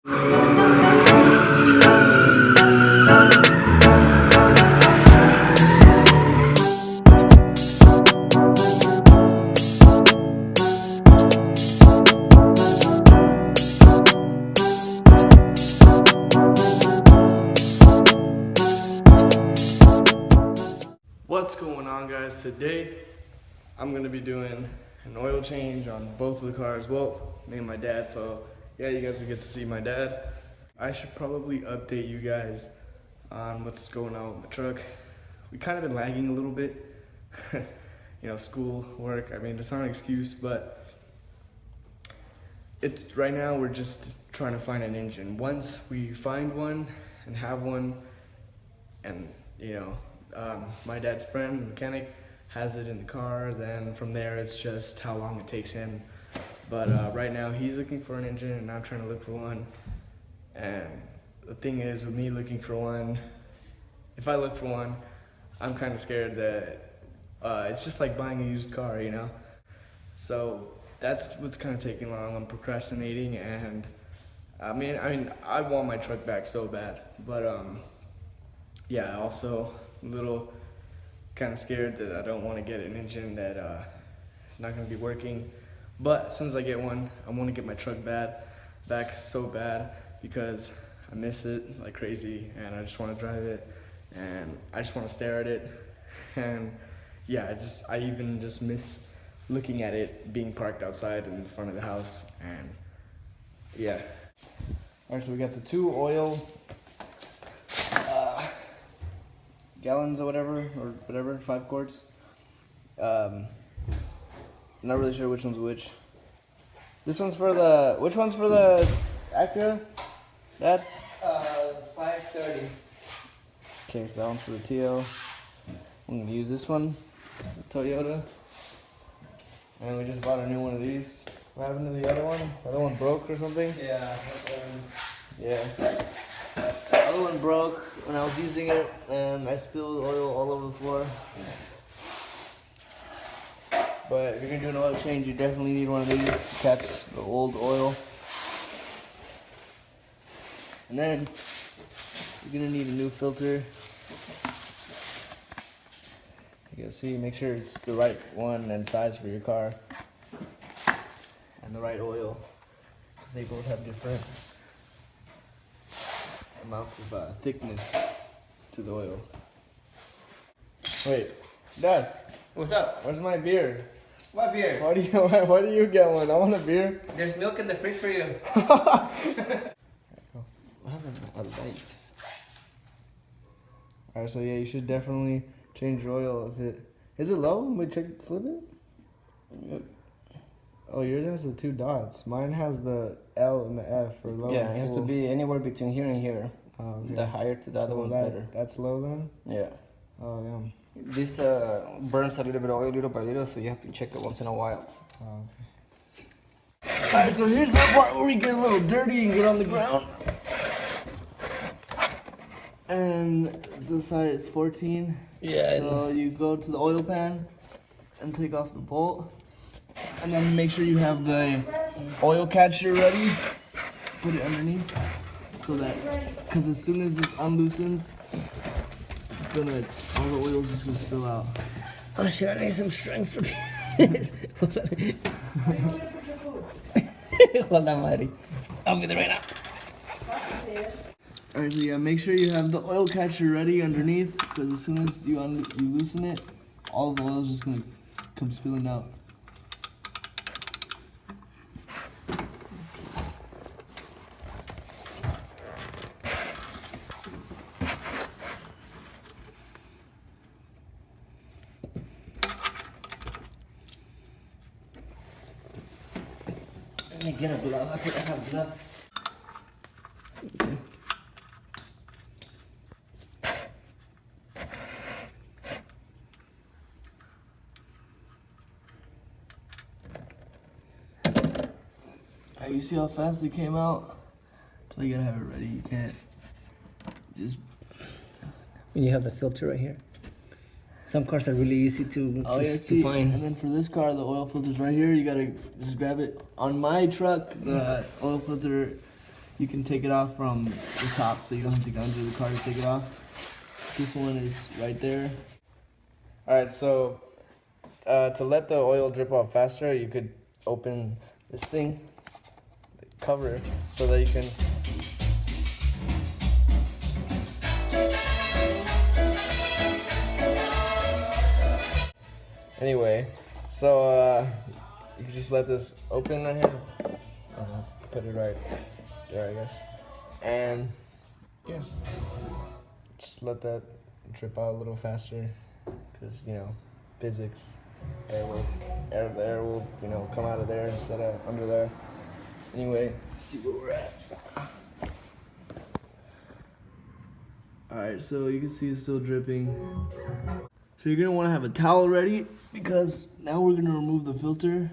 What's going on, guys? Today I'm gonna be doing an oil change on both of the cars. Well, me and my dad, so yeah, you guys will get to see my dad. I should probably update you guys on what's going on with my truck. We kind of been lagging a little bit. You know, school, work, I mean, it's not an excuse, but right now we're just trying to find an engine. Once we find one and have one, and you know, my dad's friend, the mechanic, has it in the car, then from there it's just how long it takes him. But right now he's looking for an engine and I'm trying to look for one. And the thing is, with me looking for one, if I look for one, I'm kind of scared that it's just like buying a used car, you know? So that's what's kind of taking long. I'm procrastinating, and I mean, I want my truck back so bad, but yeah, also a little kind of scared that I don't want to get an engine that is not going to be working. But as soon as I get one, I want to get my truck back so bad, because I miss it like crazy and I just want to drive it and I just want to stare at it. And yeah, I even just miss looking at it being parked outside in the front of the house. And yeah. All right, so we got the 2 oil gallons or whatever, 5 quarts. Not really sure which one's which. Which one's for the Acura, Dad? 530. Okay, so that one's for the TL. I'm gonna use this one, the Toyota. And we just bought a new one of these. What happened to the other one? The other one broke or something? Yeah. Yeah. The other one broke when I was using it, and I spilled oil all over the floor. But if you're gonna do an oil change, you definitely need one of these to catch the old oil. And then you're gonna need a new filter. You can see, make sure it's the right one and size for your car, and the right oil, because they both have different amounts of thickness to the oil. Wait, Dad. What's up? Where's my beer? What beer? Why do you get one? I want a beer. There's milk in the fridge for you. What happened? A light. Alright, so yeah, you should definitely change your oil. Is it low? We flip it? Yep. Oh, yours has the 2 dots. Mine has the L and the F for low. Yeah, it has to be anywhere between here and here. Oh, okay. The higher to the other one, better. That's low then? Yeah. Oh, yeah. This burns a little bit of oil little by little, so you have to check it once in a while. Oh, okay. Alright, so here's the part where we get a little dirty and get on the ground. And the size is 14. Yeah. So you go to the oil pan and take off the bolt. And then make sure you have the oil catcher ready. Put it underneath. So that, because as soon as it unloosens, all the oil's just gonna spill out. Oh shit, I need some strength for this. Hold on, Mari. I'll be there right now. Alright, so yeah, make sure you have the oil catcher ready underneath, because as soon as you loosen it, all the oil is just gonna come spilling out. Let me get a glove. I think I have gloves. Okay. You see how fast it came out? So you gotta have it ready. You can't just. When you have the filter right here. Some cars are really easy to find. And then for this car, the oil filter's right here. You gotta just grab it. On my truck, the oil filter you can take it off from the top, so you don't have to go under the car to take it off. This one is right there. All right, so to let the oil drip off faster, you could open this thing, the cover, so that you can. Anyway, so you can just let this open right here. Put it right there, I guess. And yeah, just let that drip out a little faster, because you know, physics. The air will, you know, come out of there instead of under there. Anyway, let's see where we're at. Alright, so you can see it's still dripping. So you're gonna want to have a towel ready, because now we're gonna remove the filter.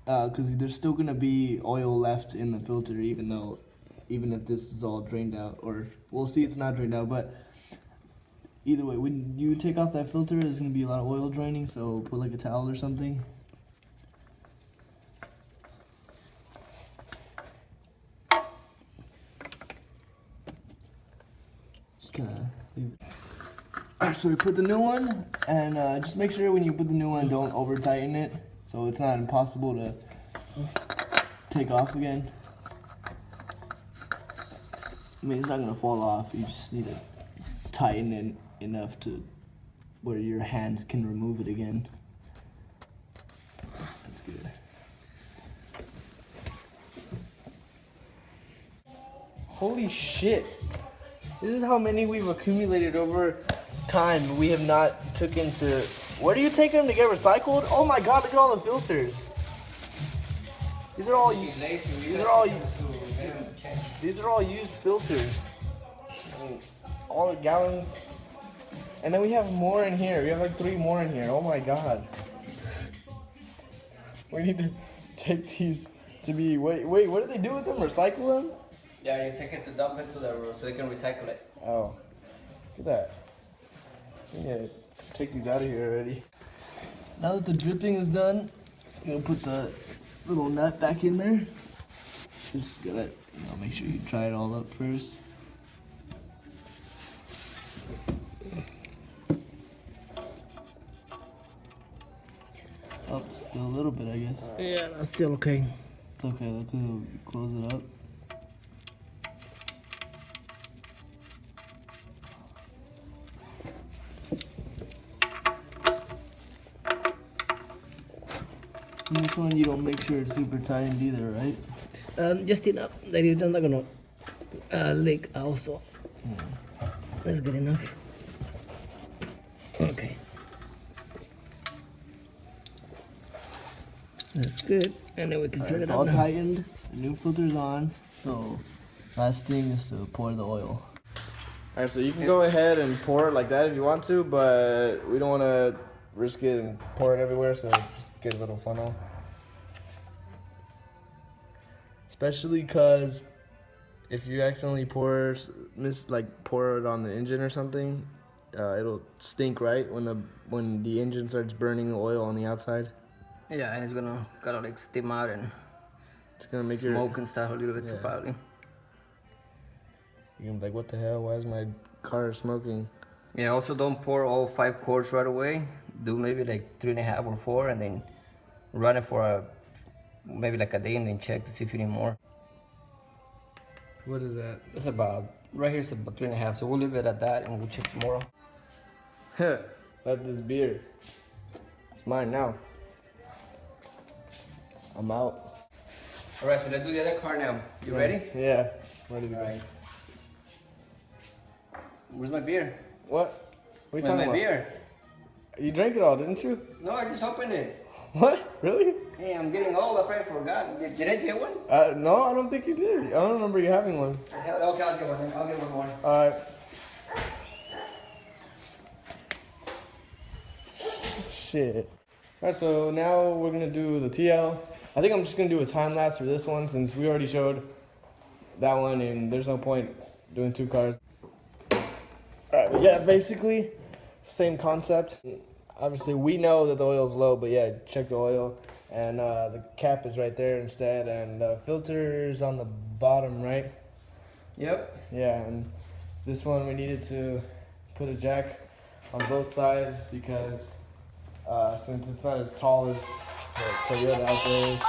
Because there's still gonna be oil left in the filter, even if this is all drained out, or we'll see it's not drained out, but either way, when you take off that filter, there's gonna be a lot of oil draining, so put like a towel or something. Just kinda leave it. Alright, so we put the new one, and just make sure when you put the new one, don't over tighten it, so it's not impossible to take off again. I mean, it's not gonna fall off, you just need to tighten it enough to where your hands can remove it again. That's good. Holy shit! This is how many we've accumulated over time. We have not took into. Where do you take them to get recycled? Oh my god! Look at all the filters. These are all. These are all used filters. I mean, all the gallons. And then we have more in here. We have like 3 more in here. Oh my god. We need to take these to be. Wait, what do they do with them? Recycle them? Yeah, you take it to dump it to the road so they can recycle it. Oh, look at that. We need to take these out of here already. Now that the dripping is done, I'm gonna put the little nut back in there. Just gotta, make sure you try it all up first. Oh, still a little bit, I guess. Yeah, that's still okay. It's okay, look, we'll close it up. And this one you don't make sure it's super tightened either, right? Just enough that it's not gonna leak also. That's good enough. Okay. That's good. And then we can fill it It's up all now. tightened, the new filter's on, so last thing is to pour the oil. Alright, so you can go ahead and pour it like that if you want to, but we don't want to risk it and pour it everywhere, so just get a little funnel. Especially because if you accidentally pour it on the engine or something, it'll stink, right? When the engine starts burning oil on the outside. Yeah, and it's gonna like steam out and It's gonna make smoke and stuff a little bit too probably. You're gonna be like, what the hell? Why is my car smoking? Yeah, also don't pour all 5 quarts right away. Do maybe like 3.5 or 4, and then run it for maybe like a day, and then check to see if you need more. What is that? It's about right here. It's about 3.5. So we'll leave it at that, and we'll check tomorrow. Love this beer. It's mine now. I'm out. All right, so let's do the other car now. You ready? Yeah. Ready to go. All right. Where's my beer? What? What are you Where's talking my about? beer? You drank it all, didn't you? No, I just opened it. What? Really? Hey, I'm getting old. I probably forgot. Did I get one? No, I don't think you did. I don't remember you having one. Okay, I'll get one. I'll get one more. Alright. Shit. Alright, so now we're gonna do the TL. I think I'm just gonna do a time lapse for this one since we already showed that one and there's no point doing 2 cars. Alright, but yeah, basically, same concept. Obviously, we know that the oil's low, but yeah, check the oil. and the cap is right there instead, and the filter is on the bottom, right? Yep. Yeah, and this one we needed to put a jack on both sides because since it's not as tall as the Toyota out there is.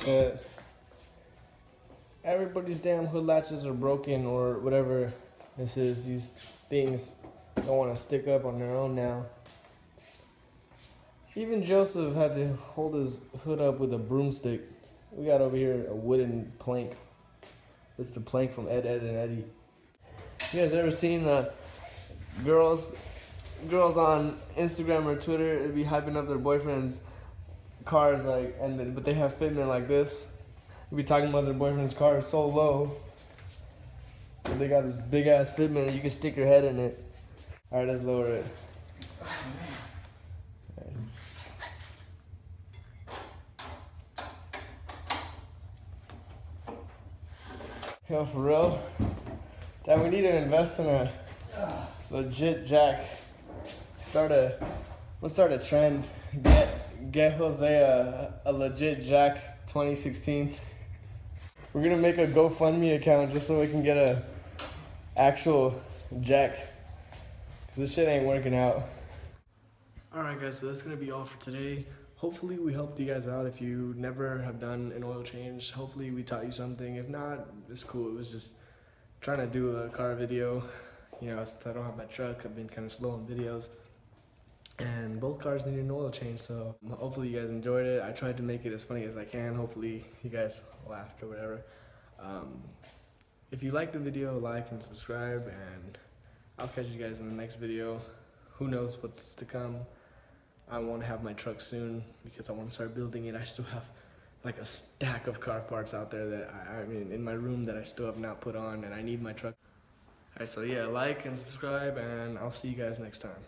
That everybody's damn hood latches are broken or whatever this is. These things don't want to stick up on their own now. Even Joseph had to hold his hood up with a broomstick. We got over here a wooden plank. It's the plank from Ed, Ed, and Eddie. You guys ever seen girls on Instagram or Twitter? It'd be hyping up their boyfriends' cars but they have fitment like this. We be talking about their boyfriend's car is so low, and they got this big ass fitment that you can stick your head in it. All right, let's lower it. Right. Yo, for real, Dad, we need to invest in a legit jack. Let's start a trend. Get Jose a legit jack 2016. We're gonna make a GoFundMe account just so we can get a actual jack. Cause this shit ain't working out. Alright guys, so that's gonna be all for today. Hopefully we helped you guys out. If you never have done an oil change, hopefully we taught you something. If not, it's cool. It was just trying to do a car video. You know, since I don't have my truck, I've been kind of slow on videos. And both cars need an oil change, so hopefully you guys enjoyed it. I tried to make it as funny as I can. Hopefully you guys laughed or whatever. If you liked the video, like and subscribe, and I'll catch you guys in the next video. Who knows what's to come. I want to have my truck soon because I want to start building it. I still have like a stack of car parts out there that I mean in my room that I still have not put on, and I need my truck. Alright, so yeah, like and subscribe, and I'll see you guys next time.